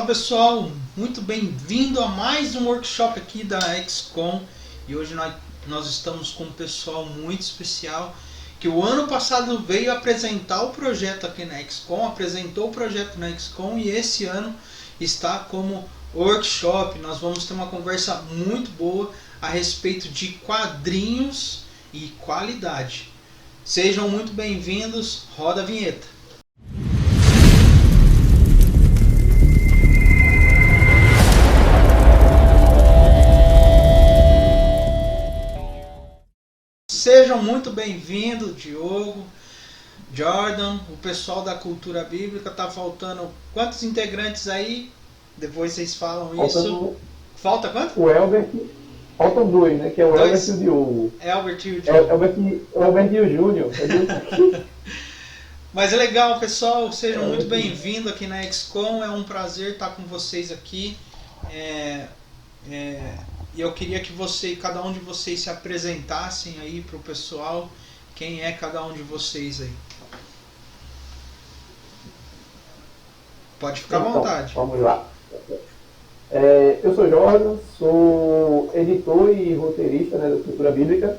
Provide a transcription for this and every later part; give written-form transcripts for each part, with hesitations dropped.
pessoal, muito bem-vindo a mais um workshop aqui da XCOM. E hoje nós estamos com um pessoal muito especial que o ano passado veio apresentar o projeto aqui na XCOM, apresentou o projeto na XCOM e esse ano está como workshop. Nós vamos ter uma conversa muito boa a respeito de quadrinhos e qualidade. Sejam muito bem-vindos, roda a vinheta. Sejam muito bem-vindos, Diogo, Jordan, o pessoal da Cultura Bíblica. Tá faltando quantos integrantes aí? Depois vocês falam isso. Falta quanto? O Elbert. Faltam dois, né? Que é o Elbert e o Diogo. Elbert e o Diogo. Elbert e o Júnior. Mas é legal, pessoal. Sejam muito bem-vindos aqui na XCOM. É um prazer estar com vocês aqui. E eu queria que cada um de vocês se apresentassem aí para o pessoal. Quem é cada um de vocês aí? Pode ficar à vontade. Vamos lá. Eu sou Jordan, sou editor e roteirista, né, da Cultura Bíblica.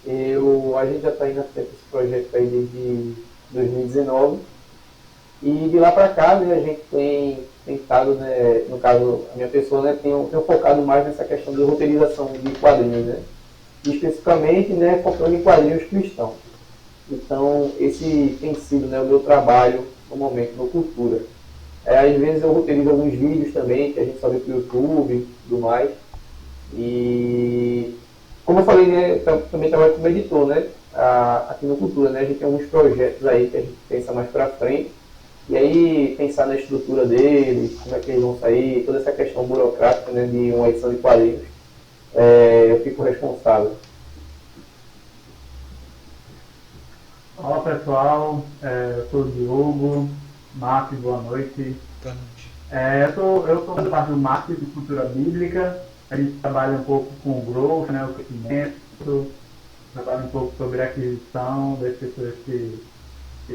A gente já está indo na frente desse projeto aí desde 2019. E de lá para cá, né, a gente tem estado, né, no caso, a minha pessoa, né, tem focado mais nessa questão de roteirização de quadrinhos, né, especificamente, né, focando em quadrinhos cristãos. Então, esse tem sido, né, o meu trabalho no momento, no Cultura. Às vezes eu roteirizo alguns vídeos também, que a gente sobe para o YouTube e tudo mais. E, como eu falei, né, eu também trabalho como editor, né, aqui no Cultura, né, a gente tem alguns projetos aí que a gente pensa mais para frente. E aí, pensar na estrutura deles, como é que eles vão sair, toda essa questão burocrática, né, de uma edição de quadrinhos, eu fico responsável. Olá pessoal, eu sou o Diogo, Marcos, boa noite. Boa noite. Eu sou parte do marketing de Cultura Bíblica, a gente trabalha um pouco com o growth, né, o crescimento, trabalha um pouco sobre a aquisição das pessoas que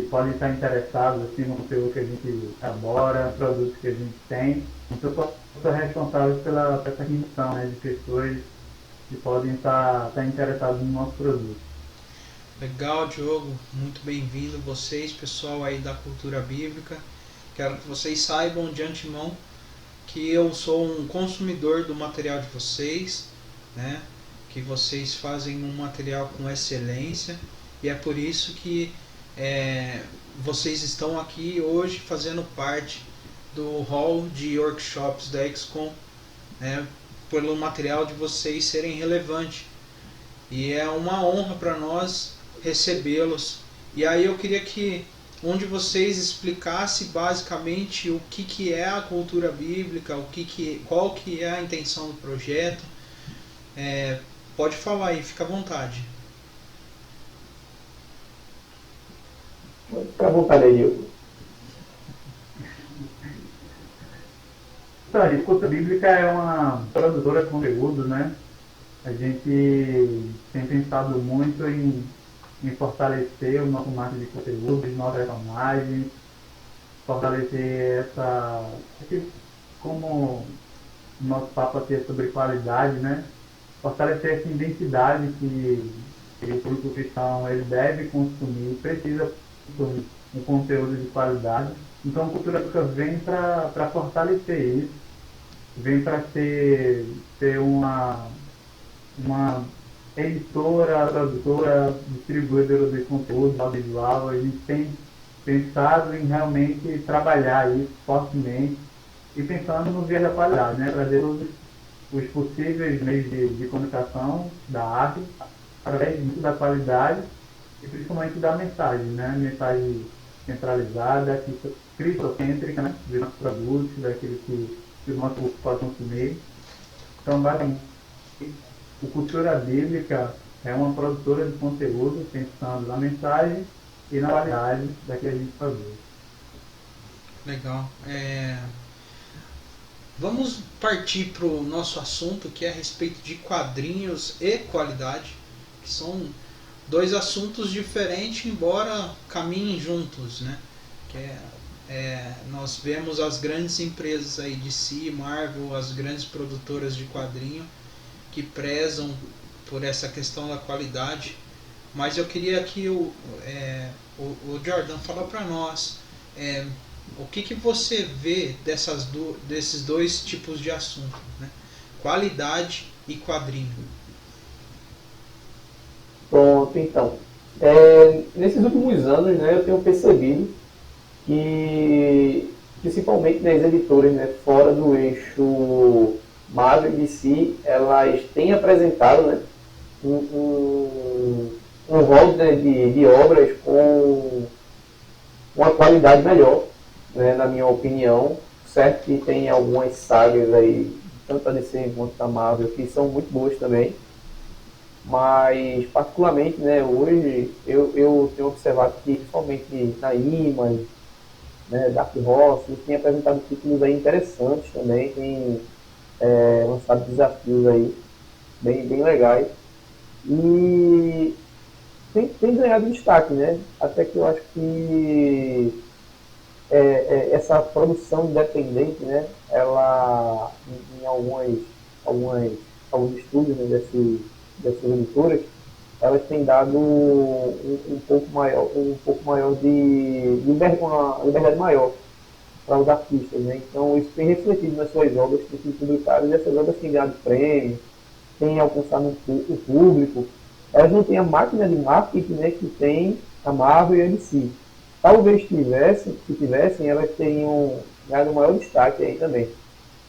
podem estar interessados assim, no conteúdo que a gente elabora, produtos que a gente tem. Então, eu sou responsável pela essa aquisição, né, de pessoas que podem estar interessadas no nosso produto. Legal, Diogo. Muito bem-vindo vocês, pessoal aí da Cultura Bíblica. Quero que vocês saibam de antemão que eu sou um consumidor do material de vocês, né? Que vocês fazem um material com excelência e é por isso que vocês estão aqui hoje fazendo parte do hall de workshops da XCOM, né, pelo material de vocês serem relevante. E é uma honra para nós recebê-los. E aí eu queria que um de vocês explicasse basicamente o que é a cultura bíblica, qual que é a intenção do projeto. Pode falar aí, fica à vontade. Fica à vontade aí, Diogo. Então, a Cultura Bíblica é uma produtora de conteúdo, né? A gente tem pensado muito em fortalecer o nosso marketing de conteúdo, as nossas personagens, fortalecer como o nosso papo aqui é sobre qualidade, né? Fortalecer essa identidade que o público cristão ele deve consumir, precisa consumir um conteúdo de qualidade. Então a Cultura Bíblica vem para fortalecer isso, vem para ser uma editora, produtora, distribuidora de conteúdo audiovisual. A gente tem pensado em realmente trabalhar isso fortemente e pensando no viés da qualidade, né? Trazer os possíveis meios de comunicação da arte através muito da qualidade e principalmente da mensagem, né? Mensagem centralizada, cristocêntrica, né? Dos nossos produtos, daquilo que o nosso público pode consumir. Então, basicamente, o Cultura Bíblica é uma produtora de conteúdo pensando na mensagem e na qualidade daquilo que a gente produz. Legal. Vamos partir para o nosso assunto, que é a respeito de quadrinhos e qualidade, que são dois assuntos diferentes, embora caminhem juntos, né? Que Nós vemos as grandes empresas aí, DC, Marvel, as grandes produtoras de quadrinho que prezam por essa questão da qualidade. Mas eu queria que o Jordan fala para nós o que você vê desses dois tipos de assunto, né? Qualidade e quadrinho. Pronto, então. Nesses últimos anos, né, eu tenho percebido que, principalmente nas editoras, né, fora do eixo Marvel e DC, elas têm apresentado, né, um rol, né, de obras com uma qualidade melhor, né, na minha opinião. Certo que tem algumas sagas aí, tanto a DC quanto a Marvel, que são muito boas também, mas particularmente, né, hoje eu tenho observado que principalmente na Image, né, Dark Horse, eles têm apresentado títulos aí interessantes também, tem lançado desafios aí bem legais e tem ganhado destaque, né? Até que eu acho que essa produção independente, né, ela em algumas, alguns estudos, né, dessas editoras, elas têm dado um pouco maior de uma liberdade maior para os artistas, né? Então isso tem refletido nas suas obras que têm publicado, e essas obras têm ganhado prêmios, têm alcançado o público. Elas não têm a máquina de marketing, né, que tem a Marvel e a DC. Talvez se tivessem, elas teriam ganhado um maior destaque aí também.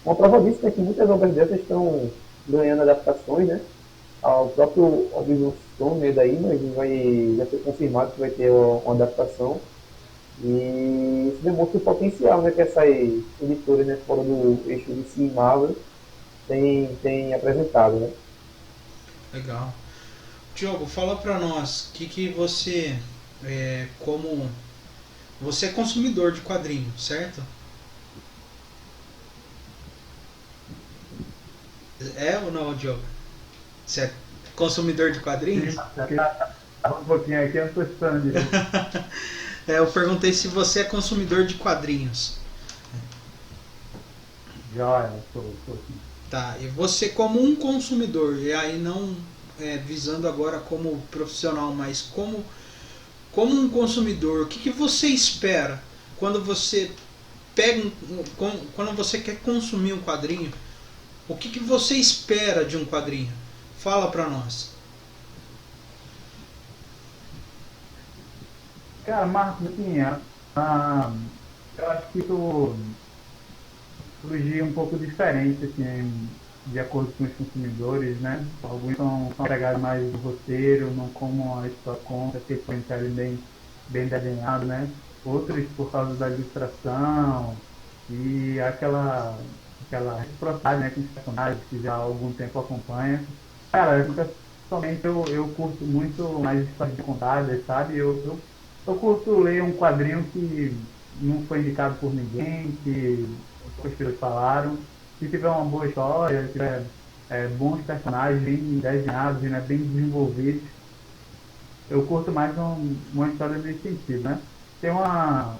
Uma prova disso é que muitas obras dessas estão ganhando adaptações, né? O próprio Oblivion Stone daí, mas já foi confirmado que vai ter uma adaptação. E isso demonstra o potencial, né, que essas editoras, né, fora do eixo de DC e Marvel tem apresentado, né? Legal. Diogo, fala pra nós que você, como você é consumidor de quadrinho, certo? É ou não, Diogo? Você é consumidor de quadrinhos? Um pouquinho aqui, eu não tô escutando direito. Eu perguntei se você é consumidor de quadrinhos. Já, eu tô aqui. Tá, e você como um consumidor, e aí não visando agora como profissional, mas como um consumidor, o que você espera quando você quando você quer consumir um quadrinho? O que você espera de um quadrinho? Fala pra nós. Cara, Marcos, assim, eu acho que tu surgir um pouco diferente, assim, de acordo com os consumidores, né? Alguns são pegados mais do roteiro, não como a história conta, sequencial bem desenhado, né? Outros por causa da ilustração e aquela reciprocidade, né, com os personagens que já há algum tempo acompanha. Cara, pessoalmente eu curto muito mais histórias contadas, sabe? Eu curto ler um quadrinho que não foi indicado por ninguém, que as pessoas falaram. Se tiver uma boa história, se tiver bons personagens bem desenhados, né, bem desenvolvidos, eu curto mais uma história nesse sentido, né? Tem uma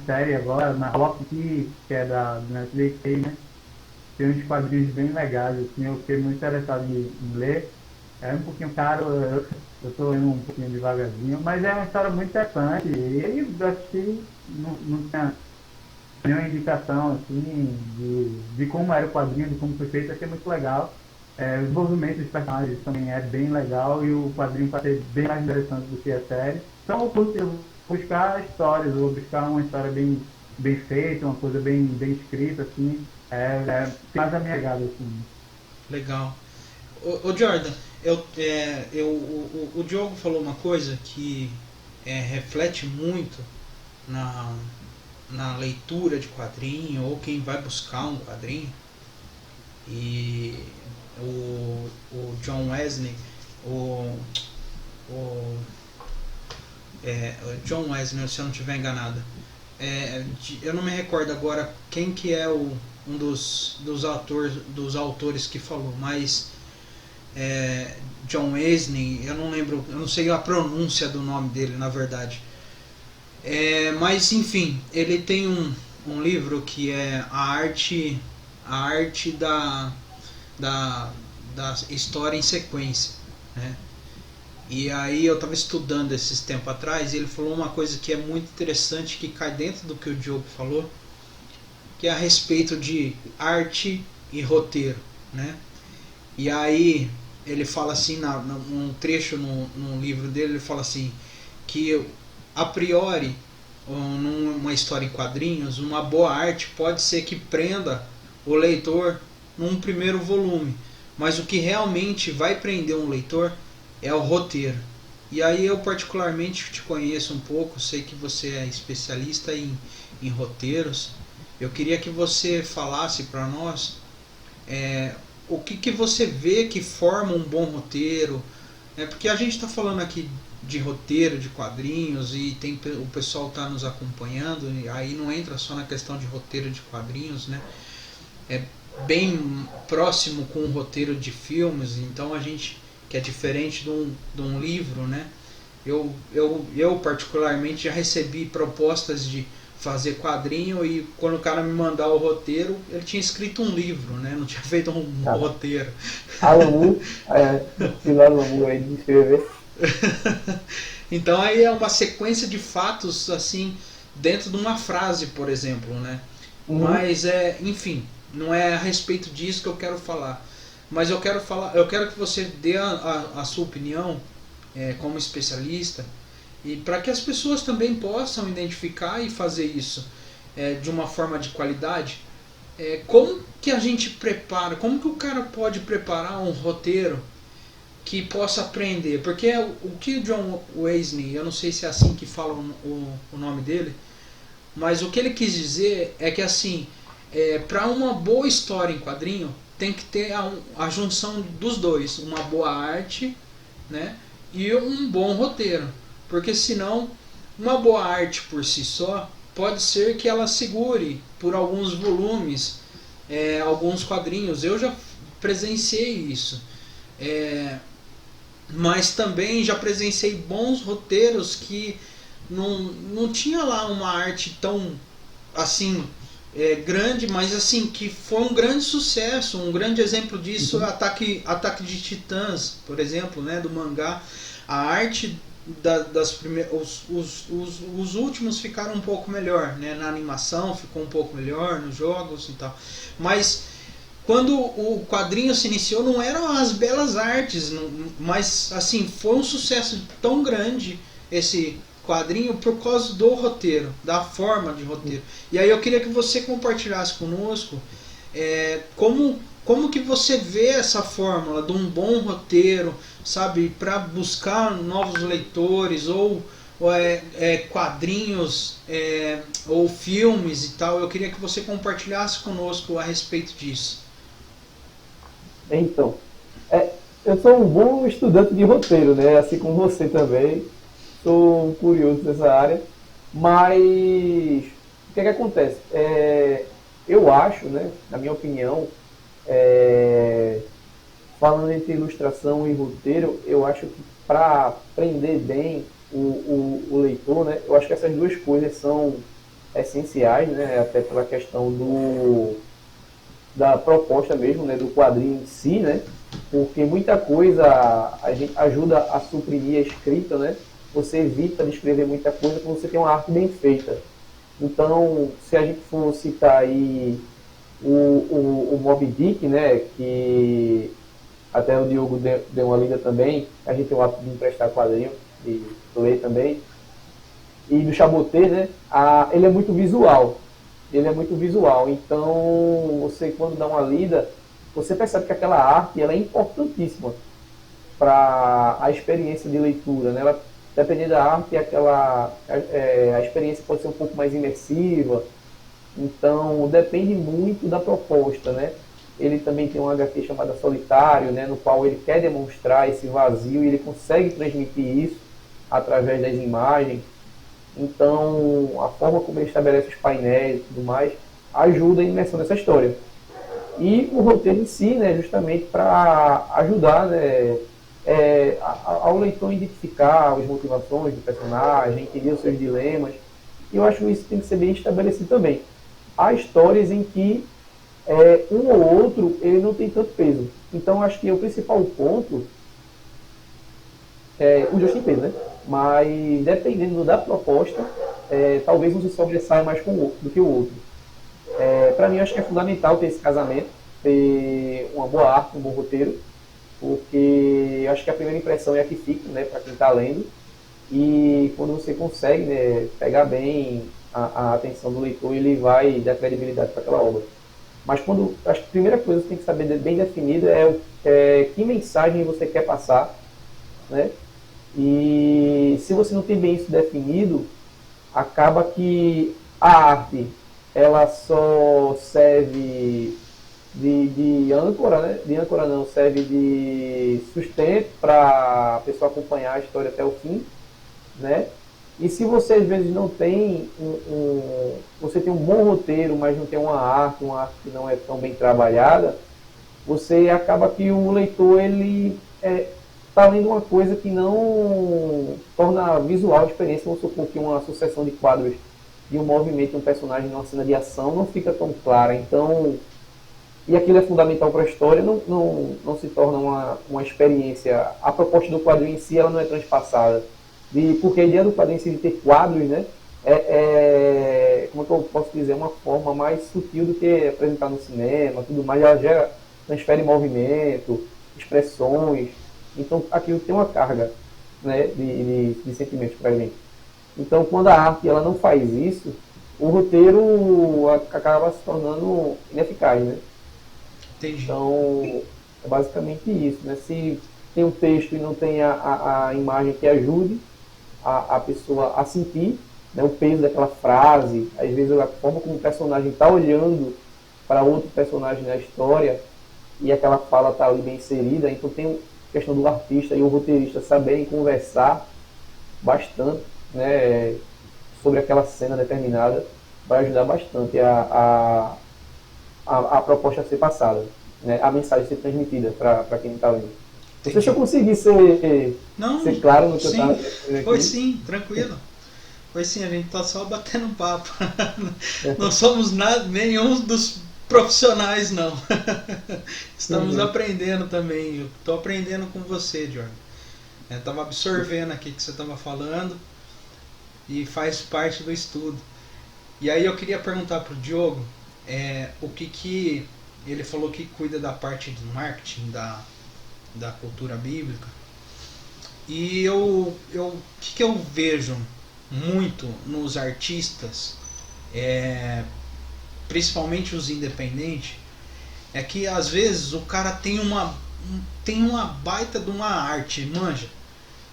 série agora na Rock que é do Netflix, né? Tem uns quadrinhos bem legais, assim, eu fiquei muito interessado em ler. É um pouquinho caro, eu tô lendo um pouquinho devagarzinho, mas é uma história muito interessante. E aí eu acho que não tinha nenhuma indicação assim, de como era o quadrinho, de como foi feito, achei muito legal. O desenvolvimento dos personagens também é bem legal e o quadrinho pode ser bem mais interessante do que a série. Então eu vou buscar histórias, vou buscar uma história bem feita, uma coisa bem escrita, assim, mais a minha pegada, assim. Legal. Ô Jordan, o Diogo falou uma coisa que reflete muito na leitura de quadrinho ou quem vai buscar um quadrinho. E o John Wesley, o John Wesley, se eu não estiver enganado, eu não me recordo agora quem que é um dos autores que falou, mas John Wesley, eu não lembro, eu não sei a pronúncia do nome dele, na verdade. Mas enfim, ele tem um livro que é a arte da, da história em sequência, né? E aí eu estava estudando esses tempos atrás e ele falou uma coisa que é muito interessante, que cai dentro do que o Diogo falou, que é a respeito de arte e roteiro, né? E aí ele fala assim, num trecho no livro dele, ele fala assim, que a priori, numa história em quadrinhos, uma boa arte pode ser que prenda o leitor num primeiro volume, mas o que realmente vai prender um leitor é o roteiro. E aí eu particularmente te conheço um pouco, sei que você é especialista em roteiros. Eu queria que você falasse para nós o que você vê que forma um bom roteiro. Porque a gente está falando aqui de roteiro, de quadrinhos, e o pessoal está nos acompanhando, e aí não entra só na questão de roteiro de quadrinhos, né? É bem próximo com o roteiro de filmes, então a gente, que é diferente de um livro, né? Eu particularmente já recebi propostas de fazer quadrinho, e quando o cara me mandar o roteiro, ele tinha escrito um livro, né? Não tinha feito um roteiro. Alan Moore, estilo Alan Moore aí de escrever. Então aí é uma sequência de fatos assim dentro de uma frase, por exemplo, né? Mas enfim, não é a respeito disso que eu quero falar. Mas eu quero que você dê a sua opinião como especialista, e para que as pessoas também possam identificar e fazer isso de uma forma de qualidade. Como que a gente prepara, como que o cara pode preparar um roteiro que possa aprender? Porque o que o John Wesley, eu não sei se é assim que fala o nome dele, mas o que ele quis dizer é que assim, para uma boa história em quadrinho tem que ter a junção dos dois, uma boa arte, né, e um bom roteiro, porque senão uma boa arte por si só pode ser que ela segure por alguns volumes alguns quadrinhos. Eu já presenciei isso. Mas também já presenciei bons roteiros que não tinha lá uma arte tão assim grande, mas assim que foi um grande sucesso. Um grande exemplo disso é Ataque de Titãs, por exemplo, né, do mangá. A arte das primeiras, os últimos ficaram um pouco melhor, né, na animação ficou um pouco melhor, nos jogos e tal, mas quando o quadrinho se iniciou não eram as belas artes, mas assim, foi um sucesso tão grande esse quadrinho por causa do roteiro, da forma de roteiro. E aí eu queria que você compartilhasse conosco como que você vê essa fórmula de um bom roteiro, sabe, para buscar novos leitores, ou quadrinhos, ou filmes e tal. Eu queria que você compartilhasse conosco a respeito disso. Então, eu sou um bom estudante de roteiro, né? Assim como você também. Sou curioso nessa área. Mas o que é que acontece? Eu acho, né, na minha opinião, falando entre ilustração e roteiro, eu acho que para aprender bem o leitor, né, eu acho que essas duas coisas são essenciais, né, até pela questão da proposta mesmo, né, do quadrinho em si, né, porque muita coisa a gente ajuda a suprimir a escrita, né, você evita de escrever muita coisa quando você tem uma arte bem feita. Então, se a gente for citar aí o Moby Dick, né, que até o Diogo deu uma lida também, a gente tem o hábito de emprestar quadrinho, de ler também, e do Chaboté, né, ele é muito visual. Ele é muito visual, então você, quando dá uma lida, você percebe que aquela arte ela é importantíssima para a experiência de leitura, né? Ela, dependendo da arte, a experiência pode ser um pouco mais imersiva, então depende muito da proposta, né? Ele também tem um HQ chamado Solitário, né, no qual ele quer demonstrar esse vazio e ele consegue transmitir isso através das imagens. Então, a forma como ele estabelece os painéis e tudo mais ajuda a imersão nessa história. E o roteiro em si, né, justamente para ajudar, né, ao leitor identificar as motivações do personagem, entender os seus dilemas. e eu acho que isso tem que ser bem estabelecido também. Há histórias em que um ou outro ele não tem tanto peso. Então acho que o principal ponto os dois têm peso, né? Mas dependendo da proposta, talvez um se sobressaia mais do que o outro. Para mim, acho que é fundamental ter esse casamento, ter uma boa arte, um bom roteiro, porque acho que a primeira impressão é a que fica, né, para quem está lendo. E quando você consegue, né, pegar bem a atenção do leitor, ele vai dar credibilidade para aquela obra. Mas acho que a primeira coisa que você tem que saber bem definido é que mensagem você quer passar, né? E se você não tem bem isso definido, acaba que a arte ela só serve de âncora, né? De âncora não, serve de sustento para a pessoa acompanhar a história até o fim, né? E se você às vezes não tem você tem um bom roteiro, mas não tem uma arte que não é tão bem trabalhada, você acaba que o leitor ele está lendo uma coisa que não torna visual a experiência. Vamos supor que uma sucessão de quadros de um movimento de um personagem numa cena de ação não fica tão clara. Então, e aquilo é fundamental para a história, não se torna uma experiência. A proposta do quadrinho em si ela não é transpassada. Porque a ideia do quadrinho em si de ter quadros, né, como é que eu posso dizer, uma forma mais sutil do que apresentar no cinema, tudo mais. Ela transfere movimento, expressões. Então aquilo tem uma carga, né, de sentimentos para a gente. Então quando a arte ela não faz isso, o roteiro acaba se tornando ineficaz, né? Entendi. Então é basicamente isso, né? Se tem um texto e não tem a imagem que ajude a pessoa a sentir, né, o peso daquela frase, às vezes a forma como o personagem está olhando para outro personagem na história e aquela fala está ali bem inserida, então tem a questão do artista e o roteirista saberem conversar bastante, né, sobre aquela cena determinada, vai ajudar bastante a proposta a ser passada, né, a mensagem ser transmitida para quem está lendo. Não sei se eu consegui ser claro no que eu estava dizendo aqui. Foi sim, tranquilo. Foi sim, a gente tá só batendo papo. Não somos nenhum dos profissionais, não. Estamos aprendendo também. Eu estou aprendendo com você, Jorge. Estava absorvendo aqui o que você estava falando e faz parte do estudo. E aí eu queria perguntar para o Diogo o que ele falou que cuida da parte de marketing da cultura bíblica. E o que eu vejo muito nos artistas, principalmente os independentes, é que às vezes o cara tem uma baita de uma arte, manja,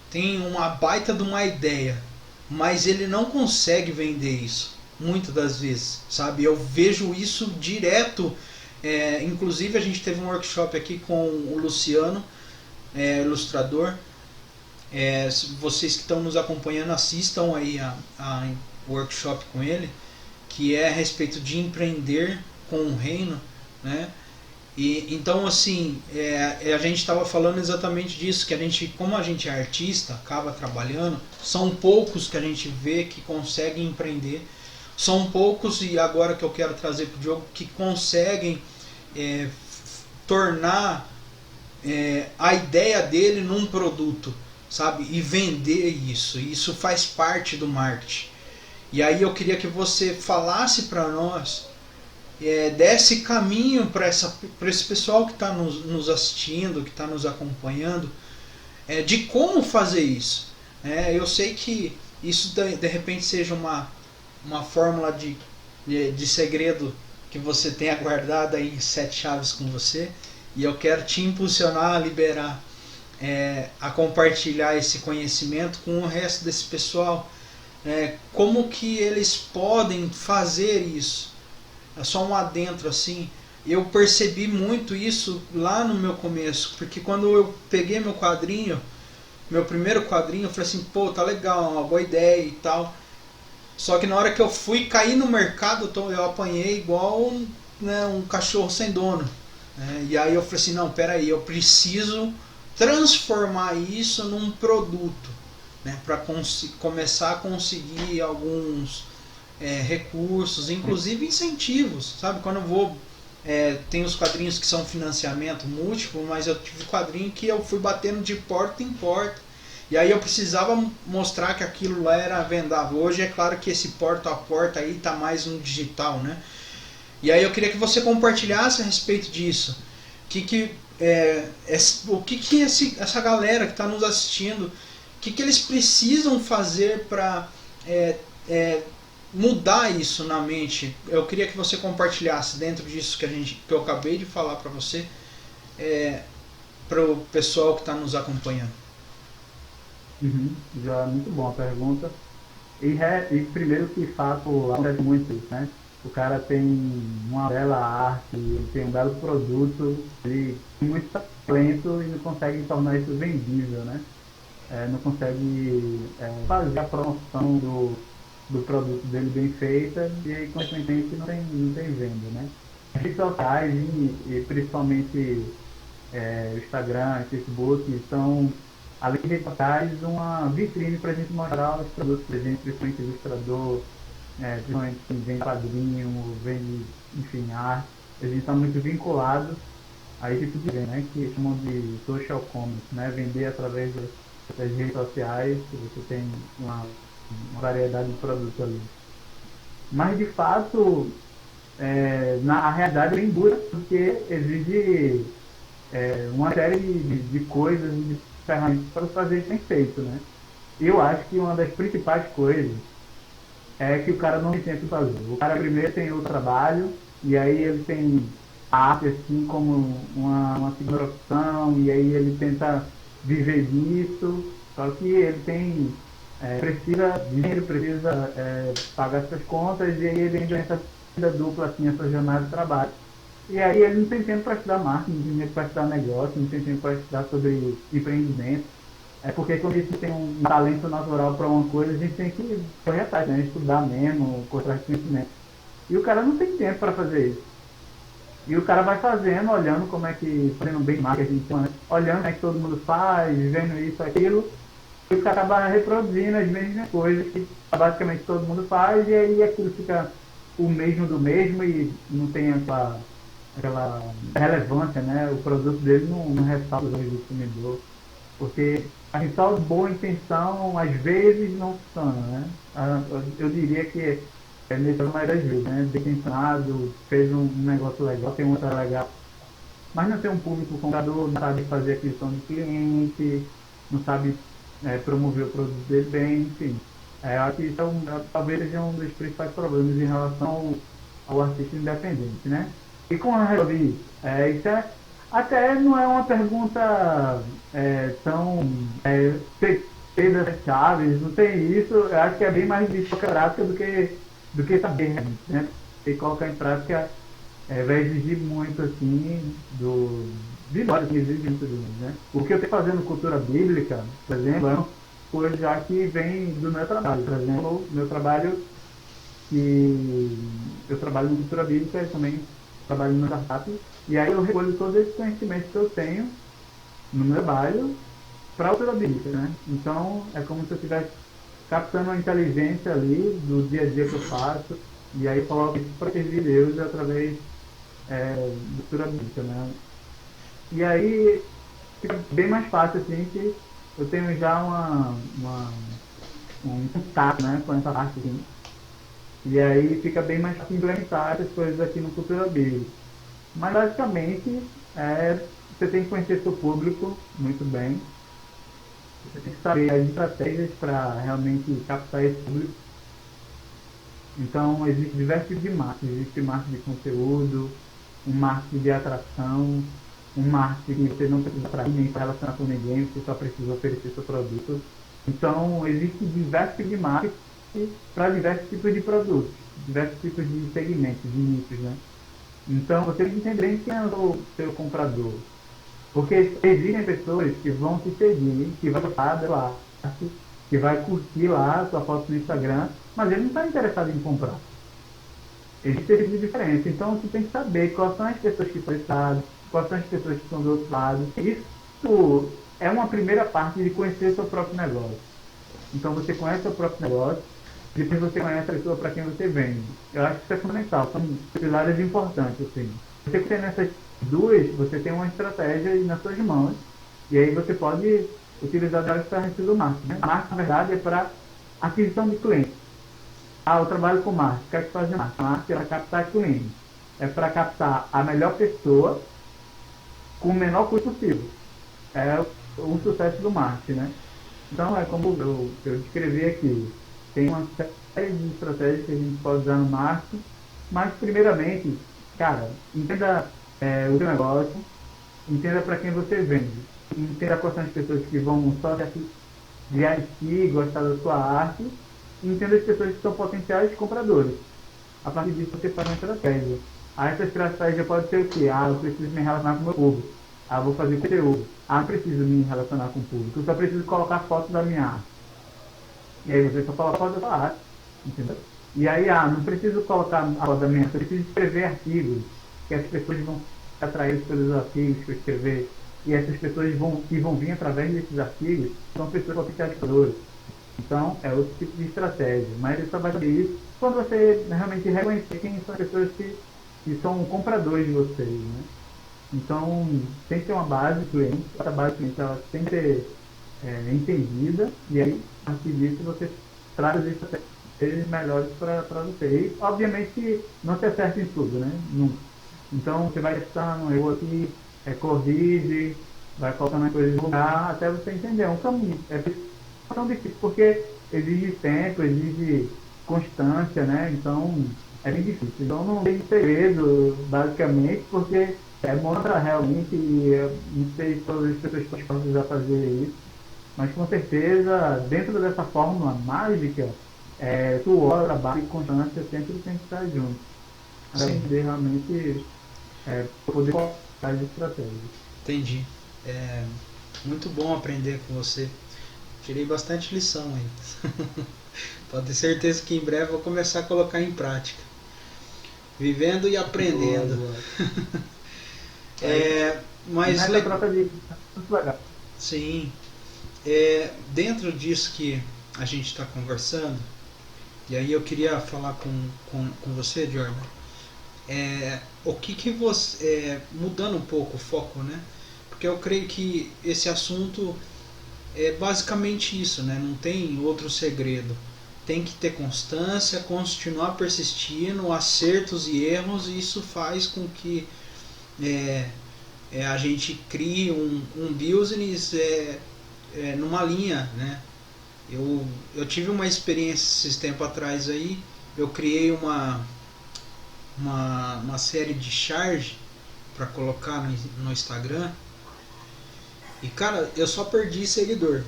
tem uma baita de uma ideia, mas ele não consegue vender isso, muitas das vezes, sabe? Eu vejo isso direto. Inclusive a gente teve um workshop aqui com o Luciano, ilustrador. Vocês que estão nos acompanhando, assistam aí a workshop com ele, que é a respeito de empreender com o reino, né? E então assim, a gente estava falando exatamente disso, que como a gente é artista, acaba trabalhando, são poucos que a gente vê que conseguem empreender, são poucos, e agora que eu quero trazer para o Diogo, que conseguem tornar a ideia dele num produto, sabe, e vender isso. Isso faz parte do marketing. E aí eu queria que você falasse para nós, desse caminho para esse pessoal que está nos assistindo, que está nos acompanhando, de como fazer isso. Eu sei que isso de repente seja uma fórmula de segredo que você tenha guardado aí em 7 chaves com você, e eu quero te impulsionar a liberar, a compartilhar esse conhecimento com o resto desse pessoal. Como que eles podem fazer isso? É só um adentro assim. Eu percebi muito isso lá no meu começo, porque quando eu peguei meu primeiro quadrinho, eu falei assim, pô, tá legal, uma boa ideia e tal. Só que na hora que eu fui cair no mercado, eu apanhei igual, né, um cachorro sem dono. E aí eu falei assim, não, peraí, eu preciso transformar isso num produto, né, para começar a conseguir alguns recursos, inclusive incentivos, sabe? Quando eu vou tem os quadrinhos que são financiamento múltiplo, mas eu tive quadrinho que eu fui batendo de porta em porta. E aí eu precisava mostrar que aquilo lá era vendável. Hoje é claro que esse porta a porta aí está mais no digital, né? E aí eu queria que você compartilhasse a respeito disso. O que essa galera que está nos assistindo, o que eles precisam fazer para mudar isso na mente? Eu queria que você compartilhasse dentro disso que eu acabei de falar para você, para o pessoal que está nos acompanhando. Já muito bom a pergunta. E primeiro que fato acontece muito isso, né? O cara tem uma bela arte, ele tem um belo produto, ele tem muito talento e não consegue tornar isso vendível, né? Não consegue fazer a promoção do produto dele bem feita e aí, consequentemente, não tem venda, né? As redes sociais e principalmente o Instagram, o Facebook, são, além de redes sociais, uma vitrine para a gente mostrar os produtos da gente, principalmente ilustrador, principalmente quem vende quadrinho, vende, enfim, arte. A gente está muito vinculado a esse tipo de venda, né, que chamam de social commerce, né, vender através das redes sociais, você tem uma variedade de produtos ali. Mas, de fato, na realidade é bem dura, porque exige uma série de coisas e de ferramentas para fazer bem feito, né? Eu acho que uma das principais coisas é que o cara não tem tempo de fazer. O cara primeiro tem o trabalho, e aí ele tem a arte assim como uma segunda opção, e aí ele tenta viver disso, só que ele tem precisa de dinheiro, precisa pagar suas contas, e aí ele entra nessa vida dupla, assim, essa jornada de trabalho. E aí ele não tem tempo para estudar marketing, não tem tempo para estudar negócio, não tem tempo para estudar sobre empreendimento. Porque quando a gente tem um talento natural para uma coisa, a gente tem que correr atrás, né? Estudar mesmo, correr atrás de conhecimento. E o cara não tem tempo para fazer isso. E o cara vai fazendo, olhando como é que, fazendo bem marketing, olhando como é que todo mundo faz, vendo isso, aquilo, e o cara acaba reproduzindo as mesmas coisas que basicamente todo mundo faz, e aí aquilo fica o mesmo do mesmo e não tem aquela relevância, né? O produto dele não ressalta os olhos do consumidor, porque a só boa intenção às vezes não funciona, né? Eu diria que nesse maioria das vezes, né? Bem pensado, fez um negócio legal, tem outra legal, mas não tem um público comprador, não sabe fazer aquisição de cliente, não sabe promover o produto dele bem, enfim. Eu acho que isso talvez seja um dos principais problemas em relação ao artista independente, né? E como eu resolvi isso? Até não é uma pergunta tão certeza, chaves, não tem isso. Eu acho que é bem mais difícil colocar prática do que saber, né? E colocar em prática vai exigir muito, assim, de nós, que exige muito de nós, né? O que eu estou fazendo cultura bíblica, por exemplo, é uma coisa já que vem do meu trabalho. Por exemplo, meu trabalho, que eu trabalho em cultura bíblica e também trabalho no startup, e aí eu recolho todos esses conhecimentos que eu tenho no meu trabalho para a cultura bíblica, né? Então é como se eu estivesse captando a inteligência ali do dia a dia que eu faço, e aí coloco isso para servir Deus através da cultura bíblica, né? E aí fica bem mais fácil, assim, que eu tenho já um contato, né, com essa parte, assim. E aí fica bem mais fácil implementar essas coisas aqui no cultura bíblica. Mas basicamente você tem que conhecer seu público muito bem. Você tem que saber as estratégias para realmente captar esse público. Então existe diversos tipos de marketing. Existe marketing de conteúdo, um marketing de atração, um marketing que você não precisa atrair nem se relacionar com ninguém, você só precisa oferecer seu produto. Então existem diversos tipos de marketing para diversos tipos de produtos, diversos tipos de segmentos, de nichos, né? Então você tem que entender quem é o seu comprador. Porque existem pessoas que vão te seguir, que vai gostar da sua arte, que vai curtir lá a sua foto no Instagram, mas ele não está interessado em comprar. Existe esse tipo de diferença. Então você tem que saber quais são as pessoas que estão desse lado, quais são as pessoas que estão do outro lado. Isso é uma primeira parte de conhecer seu próprio negócio. Então você conhece seu próprio negócio, depois você conhece a pessoa para quem você vende. Eu acho que isso é fundamental, são pilares importantes, assim. Você que tem nessas duas, você tem uma estratégia nas suas mãos, e aí você pode utilizar das ferramentas do marketing, né? Marketing, na verdade, é para aquisição de clientes. Eu trabalho com marketing. O que é que faz marketing? Marketing é para captar clientes. É para captar a melhor pessoa com o menor custo possível. É o sucesso do marketing, né? Então, é como eu descrevi aqui. Tem uma série de estratégias que a gente pode usar no marketing, mas, primeiramente, cara, entenda o seu negócio, entenda para quem você vende, entenda quais são as pessoas que vão só de assistir, gostar da sua arte, e entenda as pessoas que são potenciais compradores. A partir disso, você faz uma estratégia. Essa estratégia pode ser o quê? Eu preciso me relacionar com o meu público. Vou fazer conteúdo. Não preciso me relacionar com o público. Eu só preciso colocar foto da minha arte. E aí você só coloca foto da sua arte. Entendeu? E aí, não preciso colocar a foto da minha arte. Eu preciso escrever artigos. Que as pessoas vão ser atraídas pelos artigos que eu escrever. E essas pessoas que vão vir através desses artigos são pessoas potenciais compradores. Então, é outro tipo de estratégia. Mas você só vai fazer isso quando você realmente reconhecer quem são as pessoas que são compradores de vocês, né? Então, tem que ter uma base de cliente. Essa base de cliente ela tem que ser entendida. E aí, a partir disso, você traz as estratégias melhores para você. E, obviamente, que não se acerta em tudo, né? Nunca. Então, você vai testando, eu aqui, corrige, vai colocando as coisas no lugar, até você entender. É um caminho. É tão difícil, porque exige tempo, exige constância, né? Então, é bem difícil. Então, não tem segredo, basicamente, porque mostra realmente, e eu não sei se todas as pessoas podem já fazer isso, mas com certeza, dentro dessa fórmula mágica, suor, trabalho e constância sempre tem que estar junto. Para poder realmente poder colocar as estratégias. Entendi. É muito bom aprender com você. Tirei bastante lição aí. Pode ter certeza que em breve eu vou começar a colocar em prática. Vivendo e aprendendo. Mas sim. Dentro disso que a gente está conversando, e aí eu queria falar com você, Jordan, o que você, mudando um pouco o foco, né? Porque eu creio que esse assunto é basicamente isso, né? Não tem outro segredo. Tem que ter constância, continuar persistindo, acertos e erros, e isso faz com que a gente crie um business numa linha, né? Eu tive uma experiência esses tempos atrás aí, eu criei uma série de charge para colocar no Instagram, e cara, eu só perdi seguidor.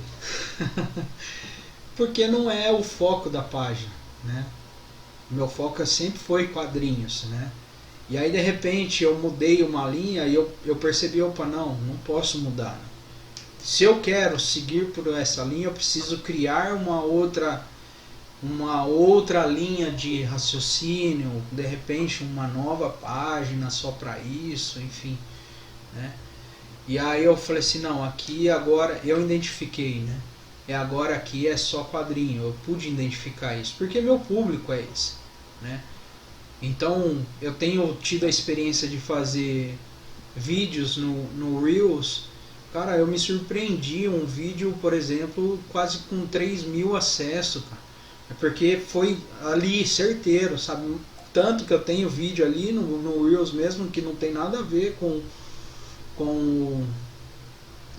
Porque não é o foco da página, né? Meu foco sempre foi quadrinhos, né? E aí de repente eu mudei uma linha e eu percebi, opa, não posso mudar. Se eu quero seguir por essa linha, eu preciso criar uma outra linha de raciocínio, de repente uma nova página só para isso, enfim, né? E aí eu falei assim, não, aqui agora eu identifiquei, né? Agora aqui é só quadrinho. Eu pude identificar isso, porque meu público é esse, né? Então eu tenho tido a experiência de fazer vídeos no Reels. Cara, eu me surpreendi, um vídeo, por exemplo, quase com 3.000 acessos, cara. É porque foi ali certeiro, sabe? Tanto que eu tenho vídeo ali no Reels mesmo que não tem nada a ver com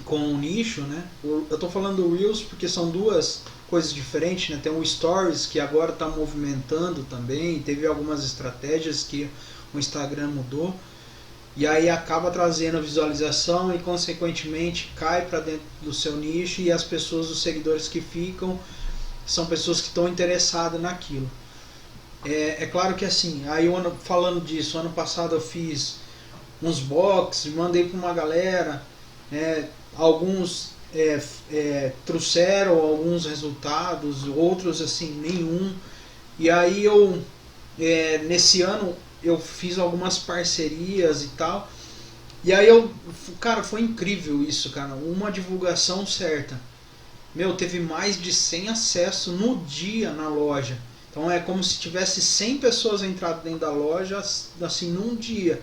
o nicho, né? Eu tô falando do Reels porque são duas coisas diferentes, né? Tem o Stories que agora está movimentando também, teve algumas estratégias que o Instagram mudou, e aí acaba trazendo a visualização e consequentemente cai para dentro do seu nicho, e as pessoas, os seguidores que ficam, são pessoas que estão interessadas naquilo. É claro que assim, aí falando disso, ano passado eu fiz uns box, mandei para uma galera, alguns trouxeram alguns resultados, outros assim nenhum. E aí nesse ano eu fiz algumas parcerias e tal, e aí cara, foi incrível isso, cara. Uma divulgação certa, teve mais de 100 acessos no dia na loja. Então é como se tivesse 100 pessoas entrado dentro da loja, assim, num dia.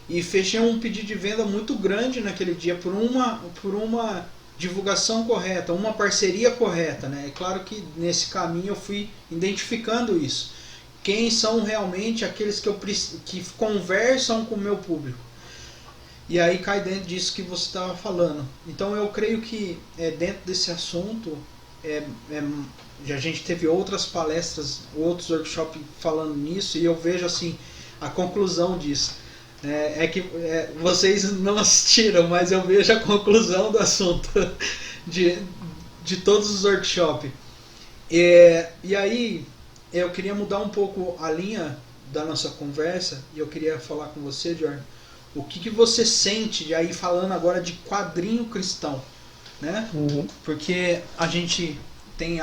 E fechei um pedido de venda muito grande naquele dia por uma divulgação correta, uma parceria correta, né? É claro que nesse caminho eu fui identificando isso. Quem são realmente aqueles que conversam com o meu público. E aí cai dentro disso que você estava falando. Então eu creio que dentro desse assunto, a gente teve outras palestras, outros workshops falando nisso, e eu vejo assim a conclusão disso. Vocês não assistiram, mas eu vejo a conclusão do assunto de todos os workshops. E aí eu queria mudar um pouco a linha da nossa conversa, e eu queria falar com você, Jordan, o que você sente, de aí falando agora de quadrinho cristão, né? Uhum. Porque a gente tem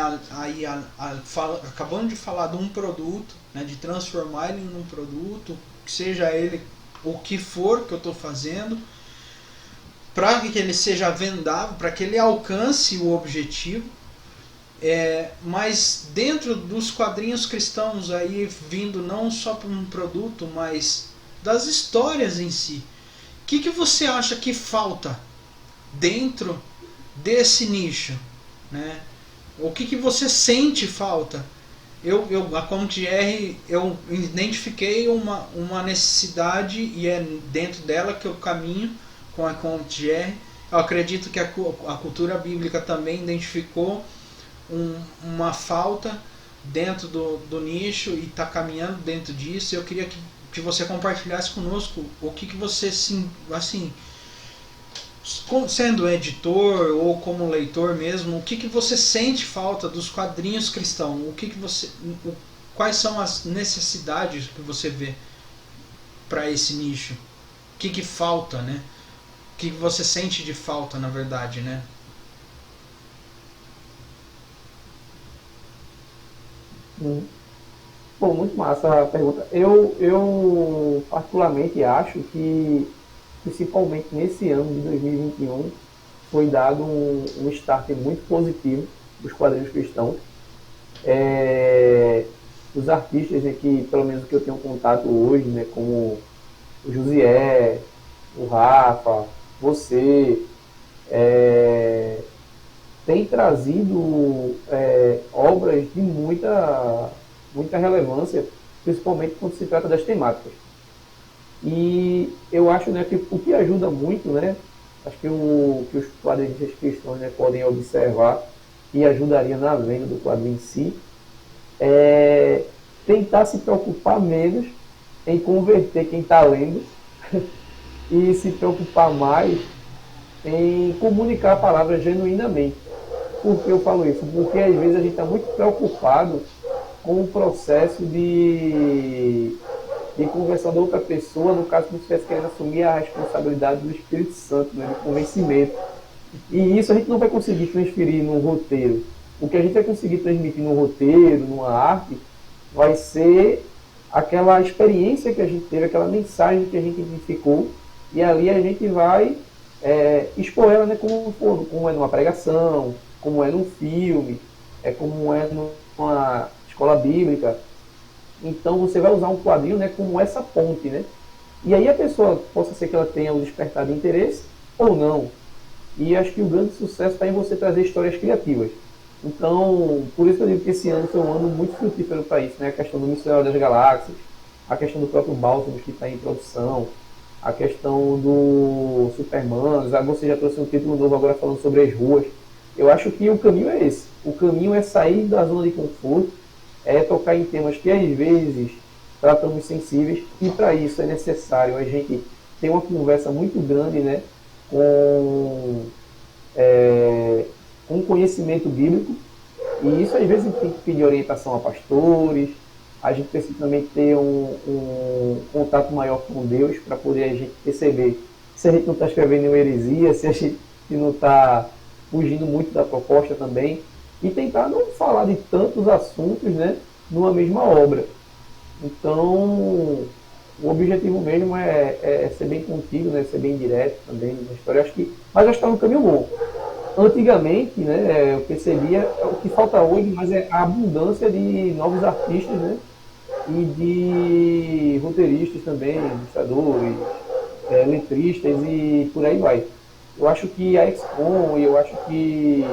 acabando de falar de um produto, né, de transformar ele em um produto, que seja ele o que for que eu estou fazendo, para que ele seja vendável, para que ele alcance o objetivo. Mas dentro dos quadrinhos cristãos, aí vindo não só para um produto, mas das histórias em si, o que você acha que falta dentro desse nicho, né? O que você sente falta? A Comic GR, eu identifiquei uma necessidade, e é dentro dela que eu caminho com a Comic GR. Eu acredito que a cultura bíblica também identificou uma falta dentro do nicho e está caminhando dentro disso. Eu queria que você compartilhasse conosco o que você, assim, sendo editor ou como leitor mesmo, o que você sente falta dos quadrinhos cristãos? Quais são as necessidades que você vê para esse nicho? O que falta, né? O que você sente de falta, na verdade, né? Bom, muito massa a pergunta. Eu particularmente acho que, principalmente nesse ano de 2021, foi dado um start muito positivo dos quadrinhos cristãos. Os artistas, né, que pelo menos que eu tenho contato hoje, né, como o Josié, o Rafa, você, tem trazido obras de muita relevância, principalmente quando se trata das temáticas. E eu acho, né, que o que ajuda muito, né, acho que os quadrinistas cristãos, né, podem observar e ajudaria na venda do quadrinho em si, é tentar se preocupar menos em converter quem está lendo e se preocupar mais em comunicar a palavra genuinamente. Por que eu falo isso? Porque às vezes a gente está muito preocupado com o processo de conversão da outra pessoa, no caso, como se estivesse querendo assumir a responsabilidade do Espírito Santo, né, do convencimento. E isso a gente não vai conseguir transferir no roteiro. O que a gente vai conseguir transmitir no roteiro, numa arte, vai ser aquela experiência que a gente teve, aquela mensagem que a gente identificou, e ali a gente vai expor ela, né, como é numa pregação, como é num filme, como é numa escola bíblica. Então você vai usar um quadrinho, né, como essa ponte, né? E aí a pessoa, possa ser que ela tenha o despertar de interesse ou não. E acho que o grande sucesso está em você trazer histórias criativas. Então, por isso que eu digo que esse ano foi um ano muito frutífero para isso, né? A questão do Missionário das Galáxias, a questão do próprio Bálsamo que está em produção, a questão do Superman, você já trouxe um título novo agora falando sobre as ruas. Eu acho que o caminho é esse. O caminho é sair da zona de conforto, é tocar em temas que às vezes tratamos sensíveis, e para isso é necessário a gente ter uma conversa muito grande, né, com um conhecimento bíblico, e isso às vezes a gente tem que pedir orientação a pastores, a gente precisa também ter um contato maior com Deus para poder a gente perceber se a gente não está escrevendo uma heresia, se a gente não está fugindo muito da proposta também, e tentar não falar de tantos assuntos, né, numa mesma obra. Então, o objetivo mesmo é ser bem contido, né, ser bem direto também na história. Mas acho que está no caminho bom. Antigamente, né, eu percebia o que falta hoje, mas é a abundância de novos artistas, né, e de roteiristas também, ilustradores, letristas e por aí vai. Eu acho que a XCOM e eu acho que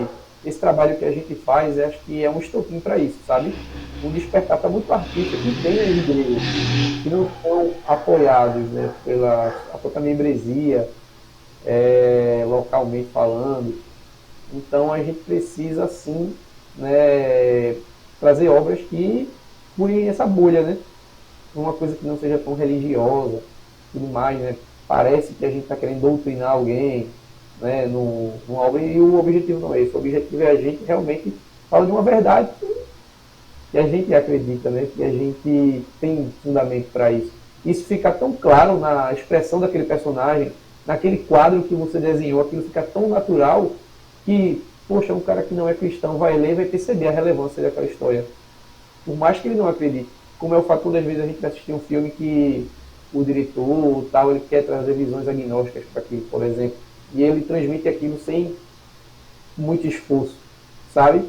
esse trabalho que a gente faz, acho que é um estopim para isso, sabe? Um despertar para muito artista que tem as ideias, que não são apoiados, né, pela a própria membresia, localmente falando. Então a gente precisa sim, né, trazer obras que furem essa bolha, né? Uma coisa que não seja tão religiosa, tudo mais, né? Parece que a gente está querendo doutrinar alguém, né, numa obra, e o objetivo não é esse. O objetivo é a gente realmente falar de uma verdade que a gente acredita, né? Que a gente tem fundamento para isso. Isso fica tão claro na expressão daquele personagem, naquele quadro que você desenhou, aquilo fica tão natural que, poxa, um cara que não é cristão vai ler e vai perceber a relevância daquela história. Por mais que ele não acredite. Como é o fato das vezes a gente vai assistir um filme que o diretor tal, ele quer trazer visões agnósticas para aquilo, por exemplo. E ele transmite aquilo sem muito esforço, sabe?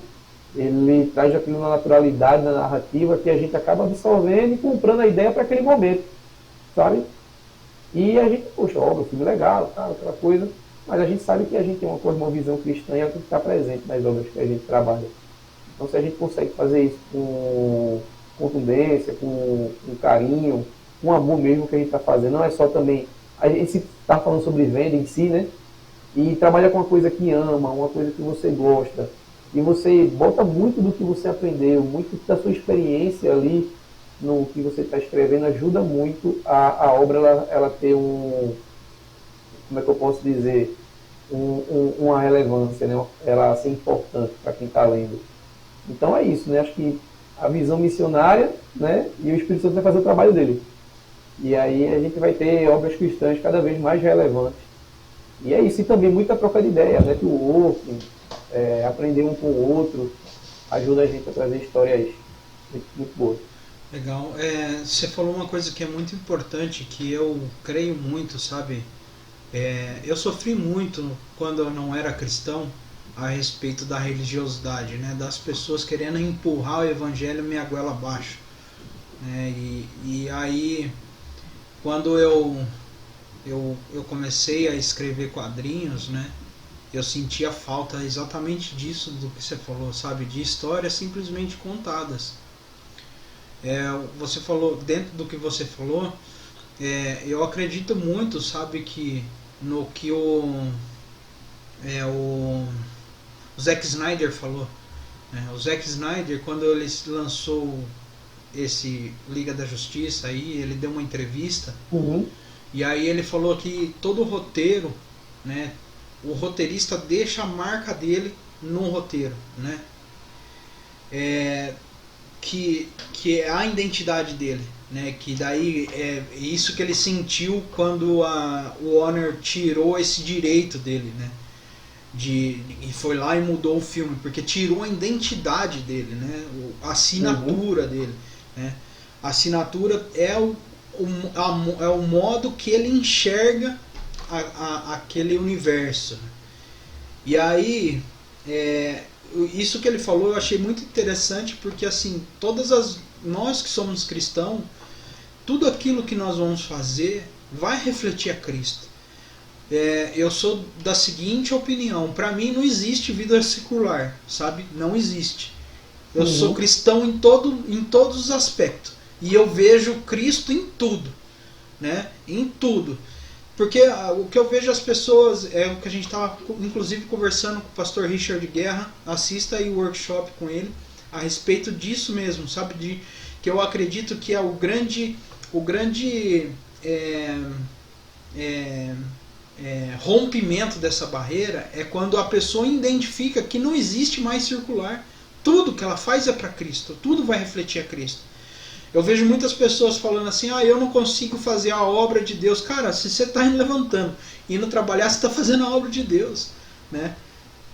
Ele traz aquilo na naturalidade, na narrativa, que a gente acaba absorvendo e comprando a ideia para aquele momento, sabe? E a gente, poxa, óbvio, filme legal, tal, aquela coisa, mas a gente sabe que a gente tem uma cosmovisão cristã e ela tem que estar presente nas obras que a gente trabalha. Então, se a gente consegue fazer isso com contundência, com carinho, com amor mesmo que a gente está fazendo, não é só também. A gente está falando sobre venda em si, né? E trabalha com uma coisa que ama, uma coisa que você gosta. E você bota muito do que você aprendeu, muito da sua experiência ali no que você está escrevendo, ajuda muito a obra ela ter como é que eu posso dizer, uma relevância, né? Ela ser importante para quem está lendo. Então é isso, né? Acho que a visão missionária, né? E o Espírito Santo vai fazer o trabalho dele. E aí a gente vai ter obras cristãs cada vez mais relevantes. E é isso, e também muita troca de ideia, né? Que o outro, aprender um com o outro, ajuda a gente a trazer histórias muito, muito boas. Legal. Você falou uma coisa que é muito importante, que eu creio muito, sabe? Eu sofri muito quando eu não era cristão a respeito da religiosidade, né? Das pessoas querendo empurrar o evangelho minha goela abaixo. Né? E aí, quando eu comecei a escrever quadrinhos, né? Eu sentia falta exatamente disso do que você falou, sabe? De histórias simplesmente contadas. Você falou, dentro do que você falou, eu acredito muito, sabe, que no que o Zack Snyder falou. Né? O Zack Snyder, quando ele lançou esse Liga da Justiça, aí, ele deu uma entrevista, e aí ele falou que todo o roteiro, né, o roteirista deixa a marca dele no roteiro, né? Que é a identidade dele, né? Que daí é isso que ele sentiu quando a Warner tirou esse direito dele, né? E foi lá e mudou o filme, porque tirou a identidade dele, né? A assinatura dele, né? A assinatura é o modo que ele enxerga aquele universo. E aí, isso que ele falou eu achei muito interessante, porque assim, nós que somos cristãos, tudo aquilo que nós vamos fazer vai refletir a Cristo. Eu sou da seguinte opinião: para mim não existe vida secular, sabe? Não existe. Eu sou cristão em todos os aspectos, e eu vejo Cristo em tudo, né? Em tudo. Porque o que eu vejo as pessoas, é o que a gente estava inclusive conversando com o pastor Richard Guerra, assista aí o workshop com ele, a respeito disso mesmo, sabe? Que eu acredito que é o grande rompimento dessa barreira, é quando a pessoa identifica que não existe mais circular. Tudo que ela faz é para Cristo, tudo vai refletir a Cristo. Eu vejo muitas pessoas falando assim: eu não consigo fazer a obra de Deus. Cara, se você está levantando, indo trabalhar, você está fazendo a obra de Deus, né?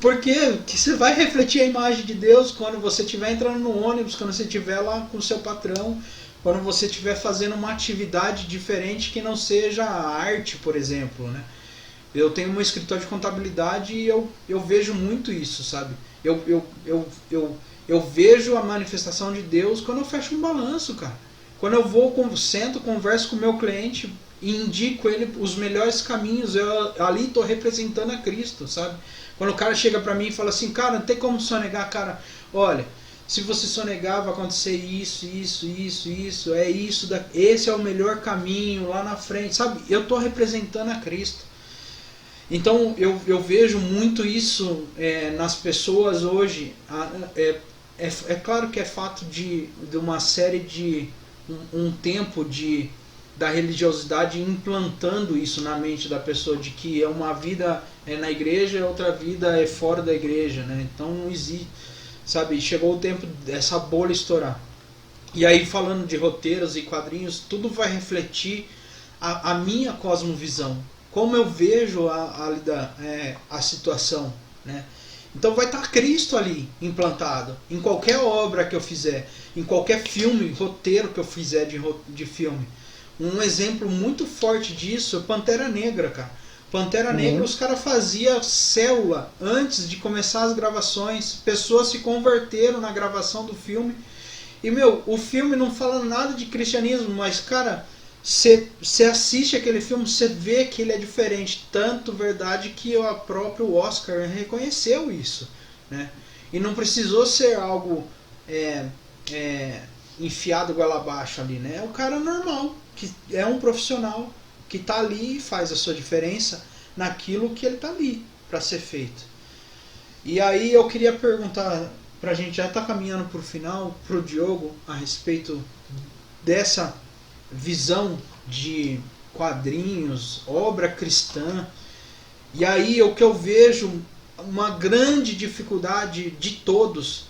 Porque que você vai refletir a imagem de Deus quando você estiver entrando no ônibus, quando você estiver lá com o seu patrão, quando você estiver fazendo uma atividade diferente que não seja a arte, por exemplo, né? Eu tenho um escritório de contabilidade e eu vejo muito isso, sabe? Eu vejo a manifestação de Deus quando eu fecho um balanço, cara. Quando eu sento, converso com o meu cliente e indico ele os melhores caminhos, eu ali estou representando a Cristo, sabe? Quando o cara chega pra mim e fala assim, cara, não tem como sonegar, cara, olha, se você sonegar vai acontecer isso, esse é o melhor caminho lá na frente, sabe? Eu estou representando a Cristo. Então eu vejo muito isso nas pessoas hoje. É claro que é fato de uma série de um tempo da religiosidade implantando isso na mente da pessoa, de que é uma vida na igreja e outra vida é fora da igreja, né? Então não existe, sabe? Chegou o tempo dessa bolha estourar. E aí, falando de roteiros e quadrinhos, tudo vai refletir a minha cosmovisão, como eu vejo a situação, né? Então vai estar Cristo ali implantado em qualquer obra que eu fizer, em qualquer filme, roteiro que eu fizer de filme. Um exemplo muito forte disso é Pantera Negra, cara. Pantera Negra, os caras faziam célula antes de começar as gravações, pessoas se converteram na gravação do filme. E, o filme não fala nada de cristianismo, mas, cara, você assiste aquele filme, você vê que ele é diferente. Tanto verdade que o próprio Oscar reconheceu isso, né? E não precisou ser algo enfiado goela abaixo ali, né? É o cara normal, que é um profissional, que está ali e faz a sua diferença naquilo que ele está ali para ser feito. E aí eu queria perguntar, para a gente já estar caminhando para o final, para o Diogo, a respeito dessa visão de quadrinhos, obra cristã. E aí o que eu vejo uma grande dificuldade de todos,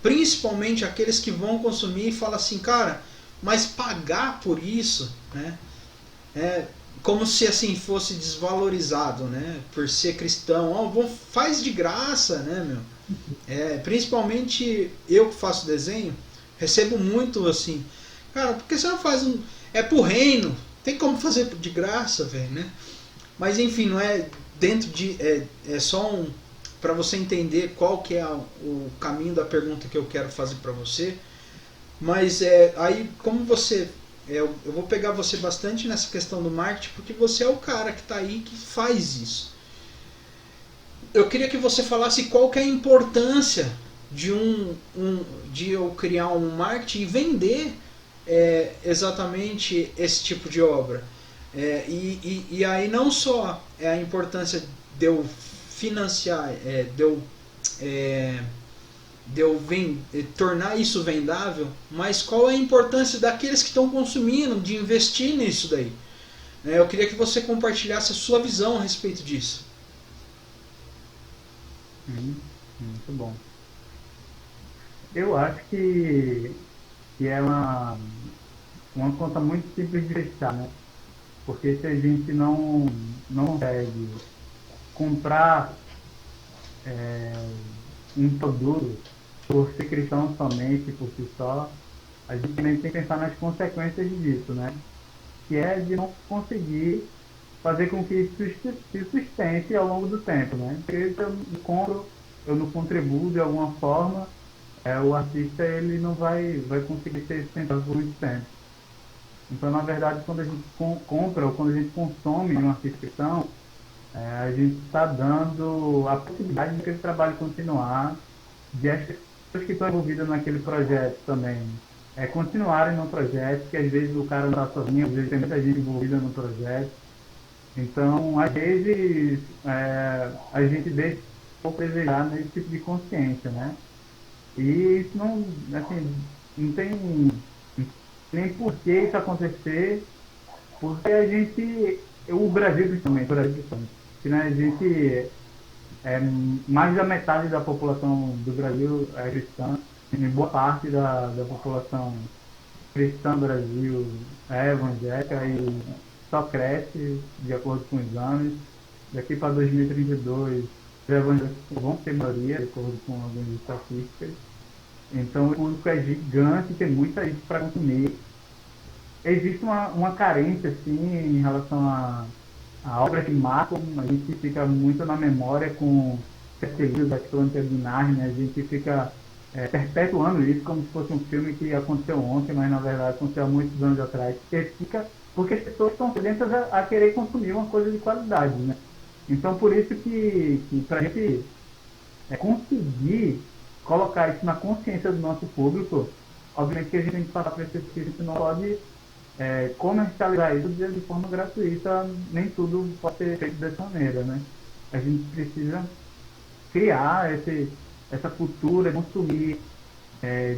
principalmente aqueles que vão consumir e falam assim, cara, mas pagar por isso, né? Como se assim fosse desvalorizado, né? Por ser cristão, faz de graça, né, meu? Principalmente eu que faço desenho, recebo muito assim, cara, por que você não faz é pro reino, tem como fazer de graça, velho, né? Mas enfim, não é dentro de é só para você entender qual que é o caminho da pergunta que eu quero fazer para você. Mas aí, como você eu vou pegar você bastante nessa questão do marketing, porque você é o cara que está aí, que faz isso. Eu queria que você falasse qual que é a importância de eu criar um marketing e vender exatamente esse tipo de obra. E aí não só a importância de eu financiar, de eu tornar isso vendável, mas qual é a importância daqueles que estão consumindo, de investir nisso daí. Eu queria que você compartilhasse a sua visão a respeito disso. Muito bom. Eu acho que é uma conta muito simples de fechar, né? Porque se a gente não consegue comprar um produto por ser cristão somente, por si só, a gente também tem que pensar nas consequências disso, né? Que é de não conseguir fazer com que isso se sustente ao longo do tempo, né? Porque se eu não compro, eu não contribuo de alguma forma, o artista ele não vai conseguir ser sustentado por muito tempo. Então, na verdade, quando a gente compra ou quando a gente consome uma artista cristão, a gente está dando a possibilidade de que esse trabalho continuar, de as pessoas que estão envolvidas naquele projeto também continuarem no projeto, que às vezes o cara não está sozinho, às vezes tem muita gente envolvida no projeto. Então, às vezes, a gente deixa um pouco desejar nesse tipo de consciência, né? E isso não, assim, não tem nem por que isso acontecer, porque o Brasil principalmente, que, né, a gente, mais da metade da população do Brasil é cristã, e boa parte da população cristã do Brasil é evangélica e só cresce de acordo com os anos. Daqui para 2032, os evangélicos vão ter maioria, de acordo com algumas estatísticas. Então o público é gigante, tem muita gente para consumir. Existe uma carência assim, em relação a obra que marcam, a gente fica muito na memória com Sete Livros das Crônicas de Nárnia, a gente fica perpetuando isso como se fosse um filme que aconteceu ontem, mas na verdade aconteceu há muitos anos atrás. Porque as pessoas estão sedentas a querer consumir uma coisa de qualidade, né? Então por isso que para a gente conseguir colocar isso na consciência do nosso público, obviamente que a gente tem que passar para esse espírito, que não pode comercializar isso de forma gratuita, nem tudo pode ser feito dessa maneira, né? A gente precisa criar essa cultura de consumir,